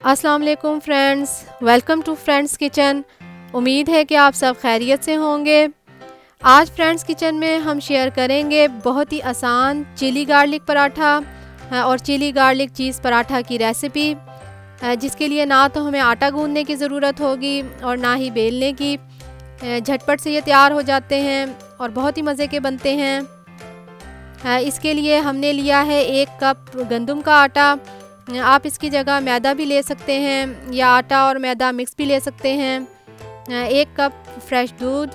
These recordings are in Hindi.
अस्सलाम वालेकुम friends, welcome to friends kitchen. उम्मीद है कि आप सब खैरियत से होंगे। आज फ्रेंड्स किचन में हम शेयर करेंगे बहुत ही आसान चिली गार्लिक पराठा और चिली गार्लिक चीज़ पराठा की रेसिपी, जिसके लिए ना तो हमें आटा गूंदने की ज़रूरत होगी और ना ही बेलने की। झटपट से ये तैयार हो जाते हैं और बहुत ही मज़े के बनते हैं। इसके लिए हमने लिया है 1 कप गंदम का आटा। आप इसकी जगह मैदा भी ले सकते हैं या आटा और मैदा मिक्स भी ले सकते हैं। 1 कप फ्रेश दूध,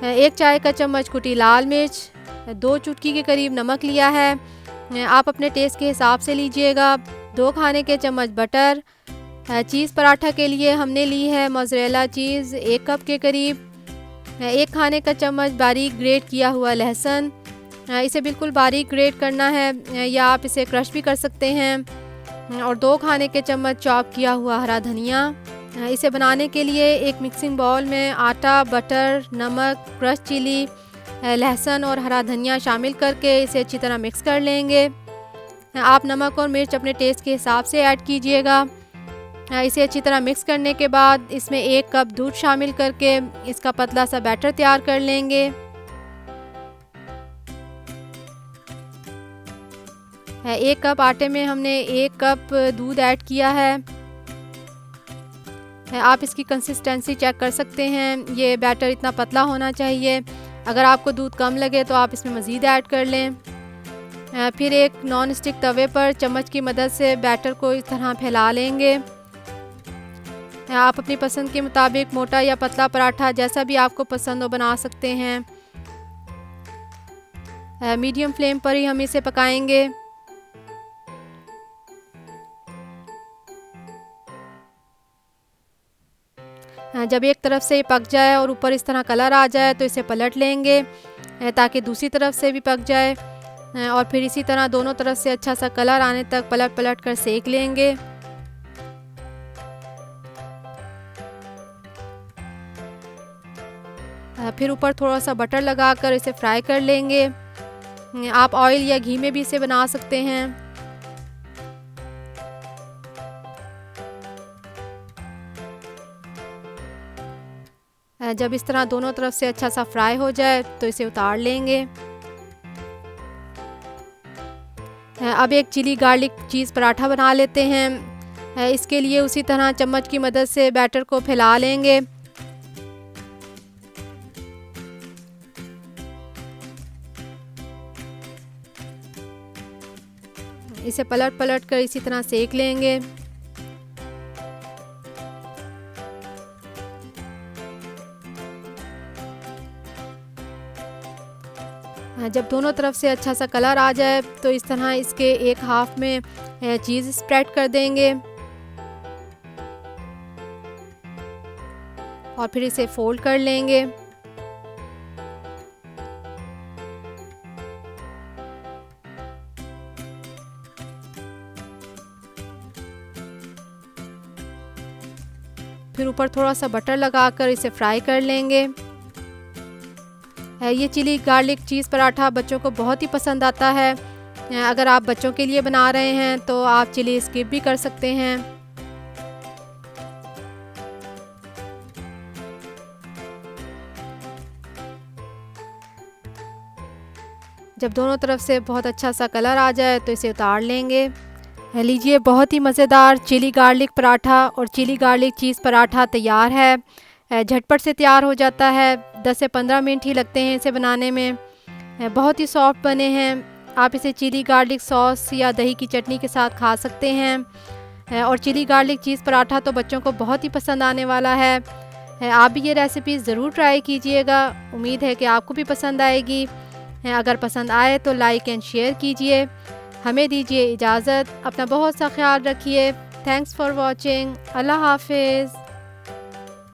1 चाय का चम्मच कुटी लाल मिर्च, 2 चुटकी के करीब नमक लिया है। आप अपने टेस्ट के हिसाब से लीजिएगा। 2 खाने के चम्मच बटर। चीज़ पराठा के लिए हमने ली है मोज़रेला चीज़ 1 कप के करीब। 1 खाने का चम्मच बारीक ग्रेट किया हुआ लहसुन। इसे बिल्कुल बारीक ग्रेट करना है या आप इसे क्रश भी कर सकते हैं। और 2 खाने के चम्मच चॉप किया हुआ हरा धनिया। इसे बनाने के लिए एक मिक्सिंग बाउल में आटा, बटर, नमक, क्रश चिली, लहसुन और हरा धनिया शामिल करके इसे अच्छी तरह मिक्स कर लेंगे। आप नमक और मिर्च अपने टेस्ट के हिसाब से ऐड कीजिएगा। इसे अच्छी तरह मिक्स करने के बाद इसमें 1 कप दूध शामिल करके इसका पतला सा बैटर तैयार कर लेंगे। 1 कप आटे में हमने 1 कप दूध ऐड किया है। आप इसकी कंसिस्टेंसी चेक कर सकते हैं। ये बैटर इतना पतला होना चाहिए। अगर आपको दूध कम लगे तो आप इसमें मज़ीद ऐड कर लें। फिर एक नॉन स्टिक तवे पर चम्मच की मदद से बैटर को इस तरह फैला लेंगे। आप अपनी पसंद के मुताबिक मोटा या पतला पराठा जैसा भी आपको पसंद हो बना सकते हैं। मीडियम फ्लेम पर ही हम इसे पकाएंगे। जब एक तरफ से पक जाए और ऊपर इस तरह कलर आ जाए तो इसे पलट लेंगे ताकि दूसरी तरफ से भी पक जाए। और फिर इसी तरह दोनों तरफ से अच्छा सा कलर आने तक पलट पलट कर सेक लेंगे। फिर ऊपर थोड़ा सा बटर लगाकर इसे फ्राई कर लेंगे। आप ऑयल या घी में भी इसे बना सकते हैं। जब इस तरह दोनों तरफ से अच्छा सा फ्राई हो जाए तो इसे उतार लेंगे। अब एक चिली गार्लिक चीज़ पराठा बना लेते हैं। इसके लिए उसी तरह चम्मच की मदद से बैटर को फैला लेंगे। इसे पलट पलट कर इसी तरह सेक लेंगे। जब दोनों तरफ से अच्छा सा कलर आ जाए तो इस तरह इसके एक हाफ में चीज़ स्प्रेड कर देंगे और फिर इसे फोल्ड कर लेंगे। फिर ऊपर थोड़ा सा बटर लगाकर इसे फ्राई कर लेंगे। ये चिली गार्लिक चीज़ पराठा बच्चों को बहुत ही पसंद आता है। अगर आप बच्चों के लिए बना रहे हैं तो आप चिली स्किप भी कर सकते हैं। जब दोनों तरफ से बहुत अच्छा सा कलर आ जाए तो इसे उतार लेंगे। लीजिए, बहुत ही मज़ेदार चिली गार्लिक पराठा और चिली गार्लिक चीज़ पराठा तैयार है। झटपट से तैयार हो जाता है। 10 से 15 मिनट ही लगते हैं इसे बनाने में। बहुत ही सॉफ्ट बने हैं। आप इसे चिली गार्लिक सॉस या दही की चटनी के साथ खा सकते हैं। और चिली गार्लिक चीज़ पराठा तो बच्चों को बहुत ही पसंद आने वाला है। आप भी ये रेसिपी ज़रूर ट्राई कीजिएगा। उम्मीद है कि आपको भी पसंद आएगी। अगर पसंद आए तो लाइक एंड शेयर कीजिए। हमें दीजिए इजाज़त। अपना बहुत सा ख्याल रखिए। Thanks for watching. अल्लाह हाफिज़।